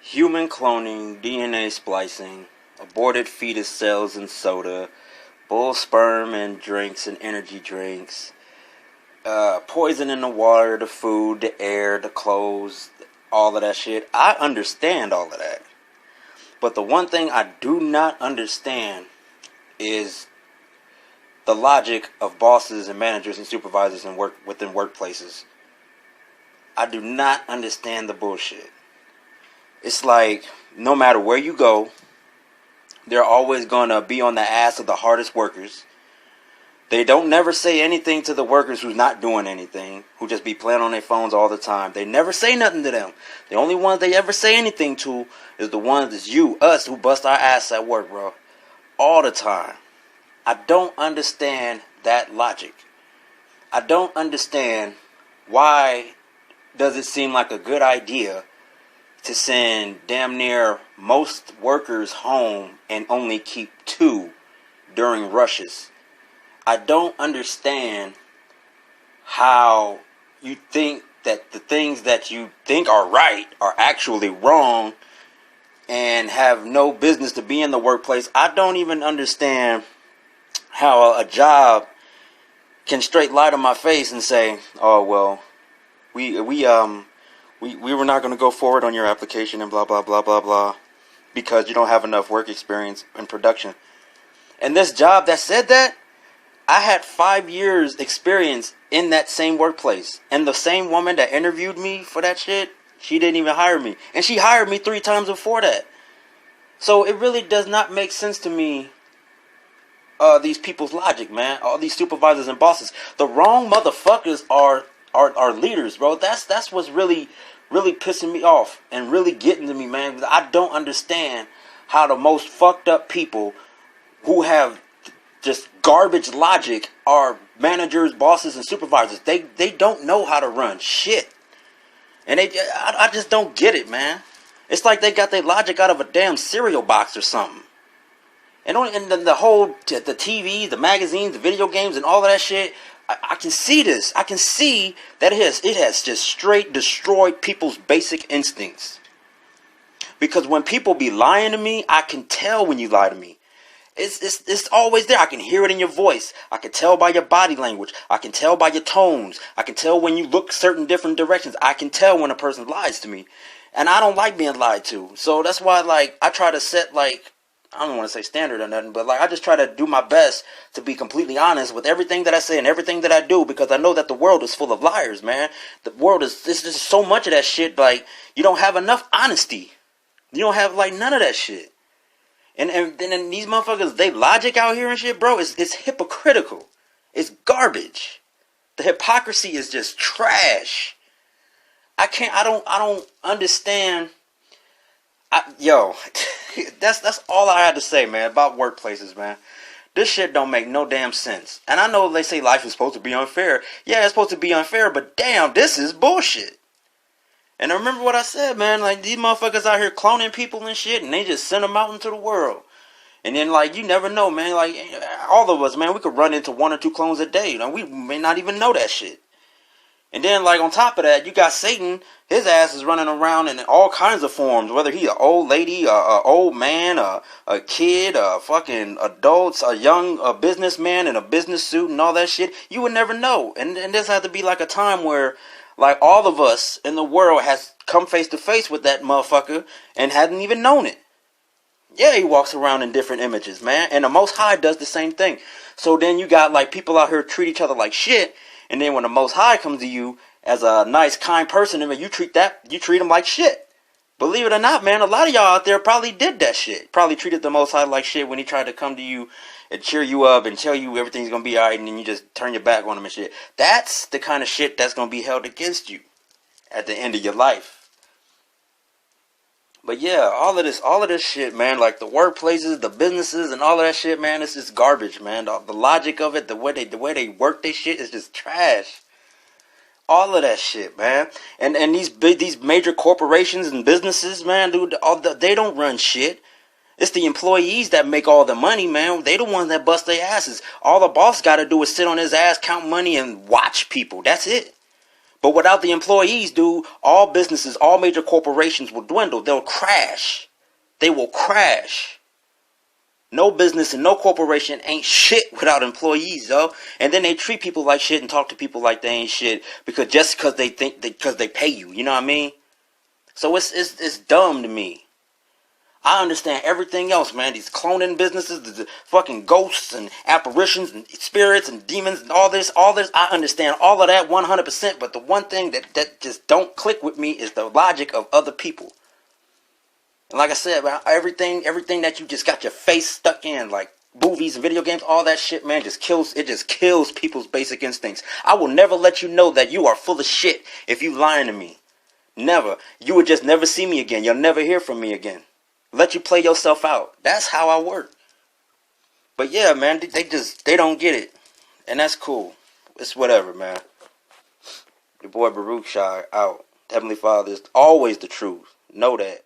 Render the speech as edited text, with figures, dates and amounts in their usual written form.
human cloning, DNA splicing, aborted fetus cells in soda, bull sperm in drinks and energy drinks, poison in the water, the food, the air, the clothes, all of that shit. I understand all of that. But the one thing I do not understand is the logic of bosses and managers and supervisors and within workplaces. I do not understand the bullshit. It's like, no matter where you go, they're always gonna be on the ass of the hardest workers. They don't never say anything to the workers who's not doing anything, who just be playing on their phones all the time. They never say nothing to them. The only ones they ever say anything to is the ones that's us, who bust our ass at work, bro. All the time. I don't understand that logic. I don't understand why does it seem like a good idea to send damn near most workers home and only keep 2 during rushes. I don't understand how you think that the things that you think are right are actually wrong and have no business to be in the workplace. I don't even understand how a job can straight lie to my face and say, "Oh well, we were not going to go forward on your application and blah blah blah blah blah because you don't have enough work experience in production." And this job that said that, I had 5 years experience in that same workplace. And the same woman that interviewed me for that shit, she didn't even hire me. And she hired me 3 times before that. So it really does not make sense to me, these people's logic, man. All these supervisors and bosses. The wrong motherfuckers are leaders, bro. That's what's really pissing me off and really getting to me, man. I don't understand how the most fucked up people who have just garbage logic are managers, bosses, and supervisors. They don't know how to run shit. And I just don't get it, man. It's like they got their logic out of a damn cereal box or something. And the whole, the TV, the magazines, the video games, and all of that shit, I can see this. I can see that it has just straight destroyed people's basic instincts. Because when people be lying to me, I can tell when you lie to me. It's always there. I can hear it in your voice. I can tell by your body language. I can tell by your tones. I can tell when you look certain different directions. I can tell when a person lies to me. And I don't like being lied to. So that's why, like, I try to set, like, I don't want to say standard or nothing, but like I just try to do my best to be completely honest with everything that I say and everything that I do, because I know that the world is full of liars, man. The world is, there's just so much of that shit. Like, you don't have enough honesty. You don't have like none of that shit. And then these motherfuckers, they logic out here and shit, bro. It's hypocritical. It's garbage. The hypocrisy is just trash. I don't understand. That's all I had to say, man, about workplaces, man. This shit don't make no damn sense. And I know they say life is supposed to be unfair. Yeah, it's supposed to be unfair, but damn, this is bullshit. And I remember what I said, man. Like, these motherfuckers out here cloning people and shit, and they just send them out into the world. And then, like, you never know, man. Like, all of us, man, we could run into 1 or 2 clones a day. You know, we may not even know that shit. And then, like, on top of that, you got Satan. His ass is running around in all kinds of forms. Whether he's an old lady, a old man, a kid, a fucking adults, a young businessman in a business suit and all that shit. You would never know. And this had to be like a time where, like, all of us in the world has come face to face with that motherfucker and hadn't even known it. Yeah, he walks around in different images, man. And the Most High does the same thing. So then you got, like, people out here treat each other like shit. And then when the Most High comes to you as a nice, kind person, and you treat them like shit. Believe it or not, man, a lot of y'all out there probably did that shit. Probably treated the Most High like shit when he tried to come to you and cheer you up and tell you everything's going to be alright, and then you just turn your back on him and shit. That's the kind of shit that's going to be held against you at the end of your life. But yeah, all of this shit, man, like the workplaces, the businesses, and all of that shit, man, it's just garbage, man. The logic of it, the way they work their shit is just trash. All of that shit, man. And these major corporations and businesses, man, dude, they don't run shit. It's the employees that make all the money, man. They the ones that bust their asses. All the boss got to do is sit on his ass, count money, and watch people. That's it. But without the employees, dude, all businesses, all major corporations will dwindle. They'll crash. They will crash. No business and no corporation ain't shit without employees, though. And then they treat people like shit and talk to people like they ain't shit because they think because they pay you. You know what I mean? So it's dumb to me. I understand everything else, man. These cloning businesses, the fucking ghosts and apparitions and spirits and demons and all this. I understand all of that 100%. But the one thing that just don't click with me is the logic of other people. And like I said, man, everything that you just got your face stuck in, like movies and video games, all that shit, man, just kills people's basic instincts. I will never let you know that you are full of shit if you lying to me. Never. You would just never see me again. You'll never hear from me again. Let you play yourself out. That's how I work. But yeah, man, they don't get it. And that's cool. It's whatever, man. Your boy Baruch Shah out. Heavenly Father is always the truth. Know that.